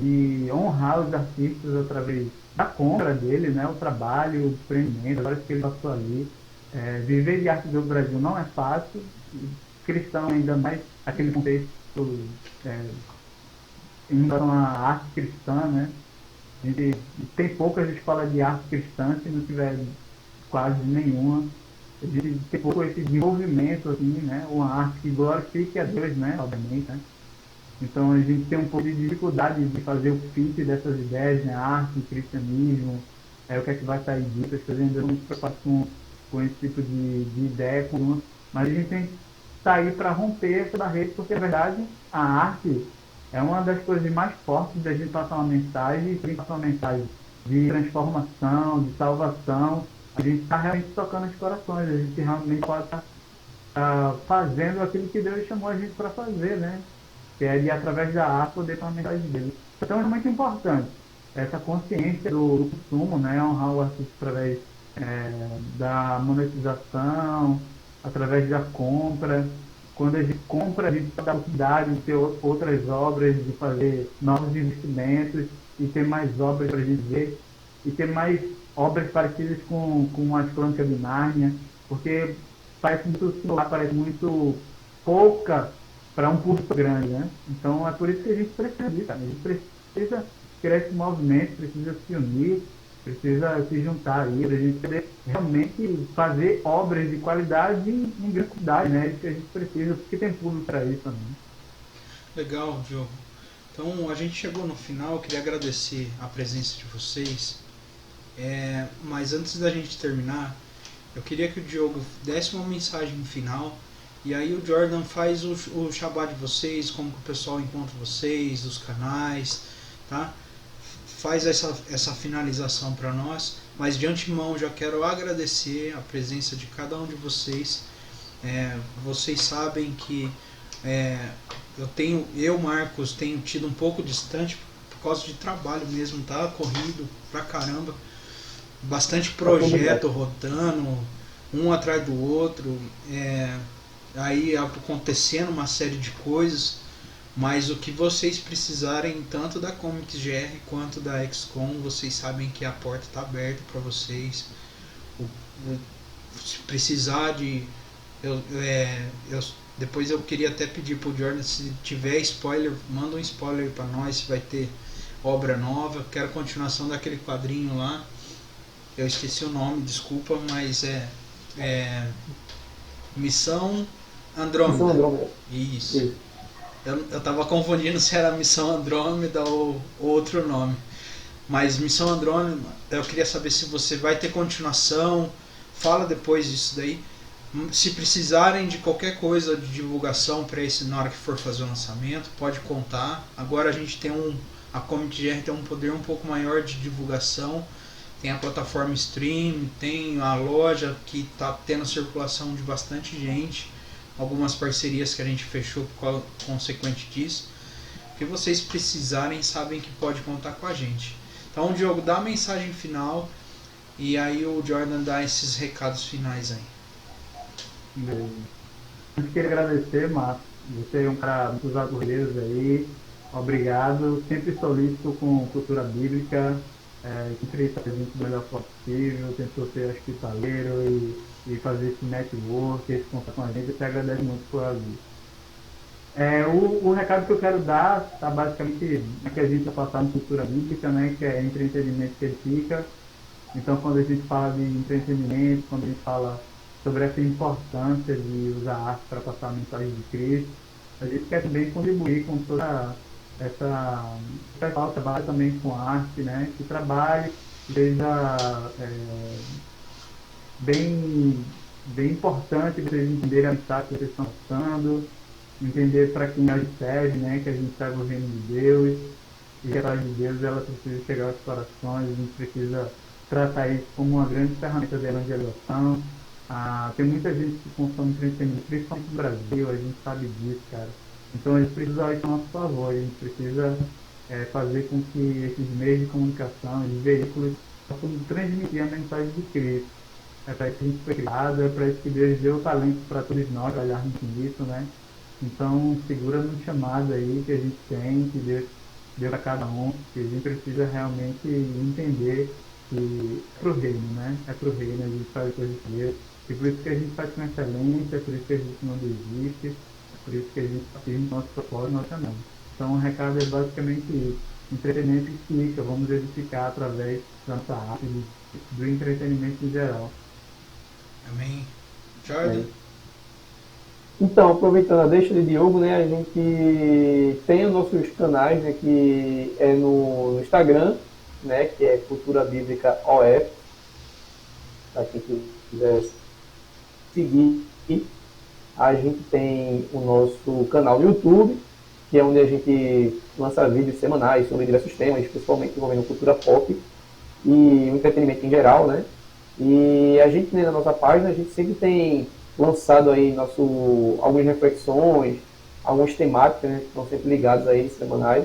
de honrar os artistas através da compra dele, né? O trabalho, o empreendimento, as horas que ele passou ali. Viver de arte do Brasil não é fácil, cristão ainda mais aquele contexto em relação à arte cristã, né? A gente tem poucas escolas de arte cristã, se não tiver quase nenhuma. A gente tem pouco esse desenvolvimento, assim, né? Uma arte que glorifique a Deus, né? Obviamente, né? Então a gente tem um pouco de dificuldade de fazer o fit dessas ideias, né? Arte, cristianismo, o que é que vai sair disso. As pessoas ainda não se preocupam com esse tipo de ideia, mas a gente tem que sair para romper essa barreira, porque na verdade a arte é uma das coisas mais fortes da gente passar uma mensagem, passar uma mensagem de transformação, de salvação. A gente está realmente tocando os corações, a gente realmente pode estar fazendo aquilo que Deus chamou a gente para fazer, né? Que é de, através da arte, poder dar uma mensagem dele. Então é muito importante essa consciência do consumo, né? Honrar o artista através da monetização, através da compra. Quando a gente compra, a gente tem a oportunidade de ter outras obras, de fazer novos investimentos e ter mais obras para a gente ver, e ter mais obras parecidas com as Crônicas de Nárnia, porque parece muito similar, parece muito pouca para um público grande, né? Então é por isso que a gente precisa disso, a gente precisa criar esse movimento, precisa se unir, precisa se juntar aí, para a gente poder realmente fazer obras de qualidade em grande quantidade, né? É isso que a gente precisa, porque tem público para isso também. Legal, Diogo. Então a gente chegou no final, eu queria agradecer a presença de vocês. Mas antes da gente terminar, eu queria que o Diogo desse uma mensagem final. E aí o Jordan faz o jabá de vocês, como que o pessoal encontra vocês, os canais, tá? Faz essa finalização para nós. Mas de antemão já quero agradecer a presença de cada um de vocês. Vocês sabem que eu, Marcos, tenho tido um pouco distante por causa de trabalho mesmo, tá? Corrido pra caramba. Bastante projeto rodando, um atrás do outro. Aí acontecendo uma série de coisas, mas o que vocês precisarem, tanto da Comics GR quanto da XCOM, vocês sabem que a porta está aberta para vocês. Se precisar de... depois eu queria até pedir pro Jordan, se tiver spoiler, manda um spoiler para nós, se vai ter obra nova. Quero a continuação daquele quadrinho lá, eu esqueci o nome, desculpa, mas Missão Andrômeda. Missão Andrômeda. Isso. Eu tava confundindo se era Missão Andrômeda ou outro nome. Mas Missão Andrômeda, eu queria saber se você vai ter continuação. Fala depois disso daí. Se precisarem de qualquer coisa de divulgação para esse, na hora que for fazer o lançamento, pode contar. Agora a gente tem a Comic GR tem um poder um pouco maior de divulgação. Tem a plataforma stream, tem a loja que está tendo circulação de bastante gente, algumas parcerias que a gente fechou por consequente disso. O que vocês precisarem, sabem que pode contar com a gente. Então o Diogo dá a mensagem final e aí o Jordan dá esses recados finais aí. Eu queria agradecer, Márcio. Você é um cara muito usado aí. Obrigado. Sempre solícito com cultura bíblica. Sempre está presente do melhor possível, tentou ser hospitaleiro e fazer esse network, esse contato com a gente. Eu te agradeço muito por isso. O recado que eu quero dar está basicamente que a gente está passando cultura bíblica, né, que é entretenimento que ele fica. Então, quando a gente fala de entretenimento, quando a gente fala sobre essa importância de usar a arte para passar a mensagem de Cristo, a gente quer também contribuir com toda essa pessoal que trabalha também com arte, né, que trabalhe, seja bem bem importante vocês entenderem a mensagem que vocês estão passando, entender para quem a gente serve, né? Que a gente serve o reino de Deus, e a palavra de Deus ela precisa chegar aos corações, a gente precisa tratar isso como uma grande ferramenta de evangelização. Tem muita gente que consome entretenimento, principalmente no Brasil, a gente sabe disso, cara. Então a gente precisa usar isso a nosso favor, a gente precisa fazer com que esses meios de comunicação, esses veículos, possam transmitir a mensagem de Cristo. É para isso que a gente foi criado, é para isso que Deus deu o talento para todos nós olharmos nisso, né? Então segura no chamado aí que a gente tem, que Deus deu para cada um, que a gente precisa realmente entender que é pro reino, né? É pro reino, a gente faz coisas de Deus. E por isso que a gente faz com excelência, por isso que a gente não desiste, por isso que a gente firme nosso propósito, nosso chamado. Então o recado é basicamente isso. Entretenimento fica, vamos edificar através da nossa arte, do entretenimento em geral. Amém. Jordan? Então, aproveitando a deixa de Diogo, né, a gente tem os nossos canais, né, que é no Instagram, né, que é Cultura Bíblica OF, para quem quiser seguir. A gente tem o nosso canal no YouTube, que é onde a gente lança vídeos semanais sobre diversos temas, principalmente envolvendo cultura pop e o entretenimento em geral, né? E a gente, né, na nossa página, a gente sempre tem lançado aí algumas reflexões, algumas temáticas, né, que estão sempre ligadas aí, semanais.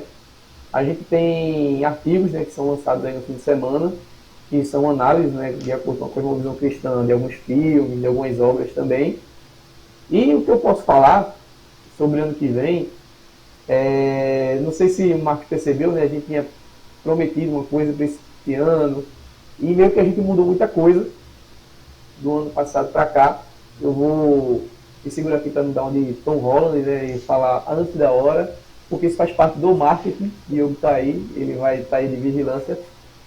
A gente tem artigos, né, que são lançados aí no fim de semana, que são análises, né, de acordo com a cosmovisão cristã de alguns filmes, de algumas obras também. E o que eu posso falar sobre o ano que vem, não sei se o Marcos percebeu, né, a gente tinha prometido uma coisa para esse ano, e meio que a gente mudou muita coisa do ano passado para cá. Eu vou me segurar aqui para não dar uma de Tom Holland, né, e falar antes da hora, porque isso faz parte do marketing, e eu está aí, ele vai estar aí de vigilância,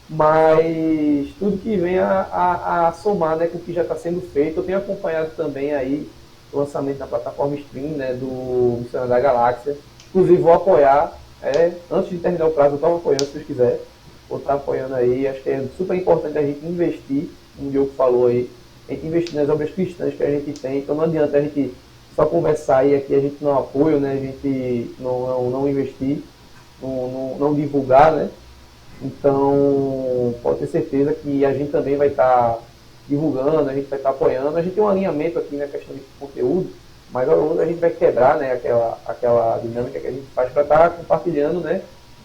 mas tudo que vem a somar, né, com o que já está sendo feito. Eu tenho acompanhado também aí o lançamento na plataforma Stream, né, do Missionário da Galáxia. Inclusive vou apoiar, antes de terminar o prazo eu estou apoiando, se vocês quiserem. Vou estar apoiando aí, acho que é super importante a gente investir, como o Diogo falou aí, a gente investir nas obras cristãs que a gente tem. Então não adianta a gente só conversar e aqui a gente não apoia, né, a gente não investir, não divulgar, né. Então pode ter certeza que a gente também vai estar divulgando, a gente vai estar apoiando. A gente tem um alinhamento aqui na questão de conteúdo, mas ao longo a gente vai quebrar, né, aquela dinâmica que a gente faz para estar compartilhando, né,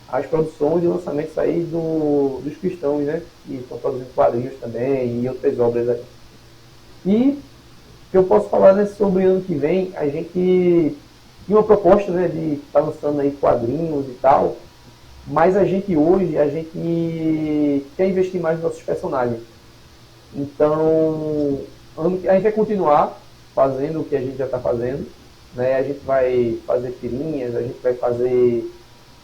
as produções e lançamentos aí dos cristãos, né, que estão produzindo quadrinhos também e outras obras aí. E o que eu posso falar, né, sobre o ano que vem, a gente tinha uma proposta, né, de estar lançando aí quadrinhos e tal, mas a gente quer investir mais nos nossos personagens. Então, a gente vai continuar fazendo o que a gente já está fazendo, né? A gente vai fazer tirinhas, a gente vai fazer,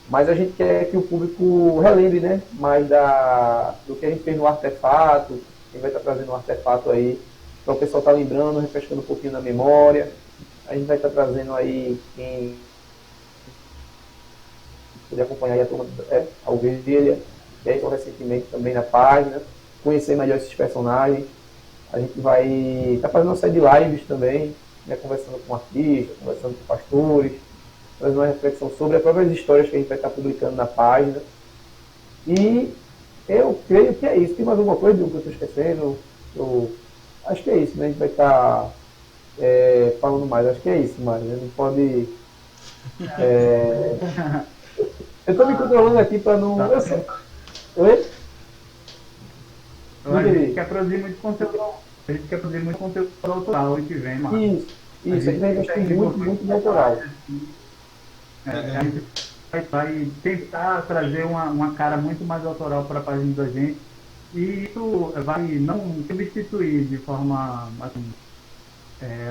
mas a gente quer que o público relembre, né, mais do que a gente fez no Artefato. A gente vai estar trazendo um artefato aí para o pessoal estar lembrando, refrescando um pouquinho na memória. A gente vai estar trazendo aí quem poder acompanhar aí a turma a Ovelha, que é recentemente também na página, conhecer melhor esses personagens. A gente vai estar fazendo uma série de lives também, né, conversando com artistas, conversando com pastores, fazendo uma reflexão sobre as próprias histórias que a gente vai estar publicando na página. E eu creio que é isso. Tem mais alguma coisa que eu estou esquecendo? Acho que é isso, né? A gente vai estar falando mais. Acho que é isso, mas a gente pode... Eu estou me controlando aqui para não... Oi? A gente quer produzir muito conteúdo. A gente quer produzir muito conteúdo autoral ano que vem, mano. Isso. A gente vai investir muito no autoral. A gente vai tentar trazer uma cara muito mais autoral para a página da gente. E isso vai não substituir de forma assim,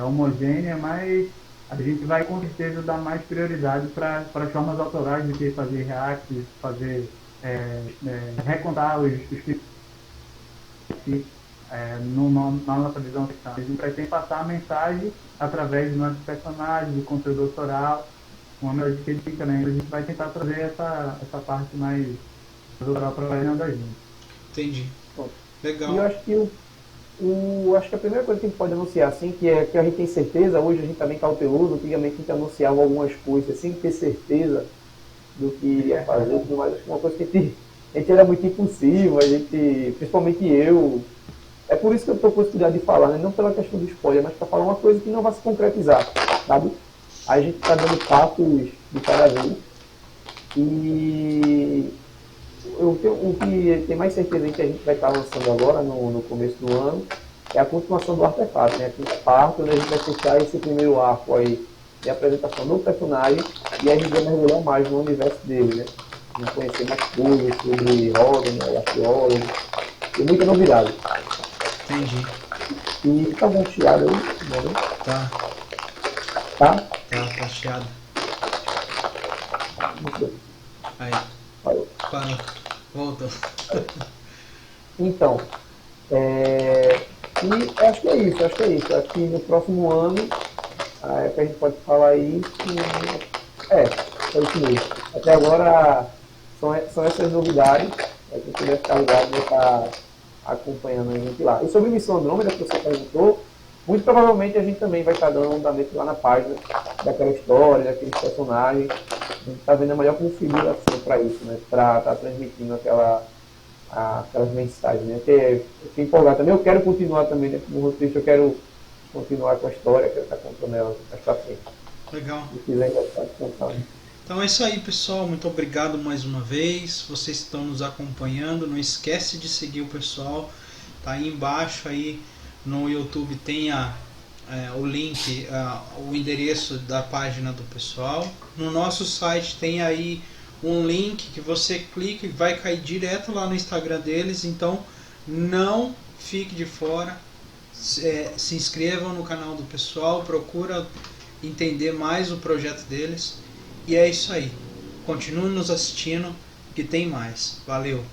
homogênea, mas a gente vai com certeza dar mais prioridade para as formas autorais do que fazer reacts, fazer recontar os na nossa visão cristã. A gente pretende passar a mensagem através dos nossos personagens, do conteúdo autoral, uma melhor que edifica, né? A gente vai tentar trazer essa parte mais autoral para a página da gente. Entendi. Legal. E eu acho que Acho que a primeira coisa que a gente pode anunciar, assim, que é que a gente tem certeza, hoje a gente está bem cauteloso, antigamente a gente anunciava algumas coisas sem ter certeza do que iria fazer, tudo mais. Acho que uma coisa que a gente era muito impulsivo, a gente, principalmente eu. É por isso que eu estou com esse cuidado de falar, né? Não pela questão do spoiler, mas para falar uma coisa que não vai se concretizar, sabe? A gente está dando passos de cada vez. E o que tem mais certeza que a gente vai estar lançando agora, no começo do ano, é a continuação do Artefato, né? A quinta parte, onde a gente vai fechar esse primeiro arco aí de apresentação do personagem e a gente vai mergulhar mais no universo dele, né? Vamos conhecer mais coisas sobre Robin, né? Arqueólogo, tem muita novidade. Entendi. E tá bom chiado aí, né? Tá, Tá? tá chiado. Muito bem. Aí, Valeu. parou. Voltou. Então, e acho que é isso, acho que é isso. Acho que no próximo ano, que a gente pode falar aí que é isso mesmo. Até agora são essas novidades. Quem puder ficar ligado vai estar acompanhando a gente lá. E sobre Missão Andrômeda, que você perguntou, muito provavelmente a gente também vai estar dando um andamento lá na página daquela história, daqueles personagens. A gente está vendo a melhor configuração para isso, né? Para estar transmitindo aquelas mensagens, né? Eu fiquei empolgado também. Eu quero continuar também, né? Como roteirista, eu quero continuar com a história, quero estar contando ela mais para frente. Legal. Se quiser, ainda está descansado. Então é isso aí, pessoal. Muito obrigado mais uma vez. Vocês estão nos acompanhando. Não esquece de seguir o pessoal. Tá aí embaixo aí no YouTube tem o link, o endereço da página do pessoal. No nosso site tem aí um link que você clica e vai cair direto lá no Instagram deles. Então não fique de fora. Se inscrevam no canal do pessoal. Procura entender mais o projeto deles. E é isso aí. Continue nos assistindo que tem mais. Valeu!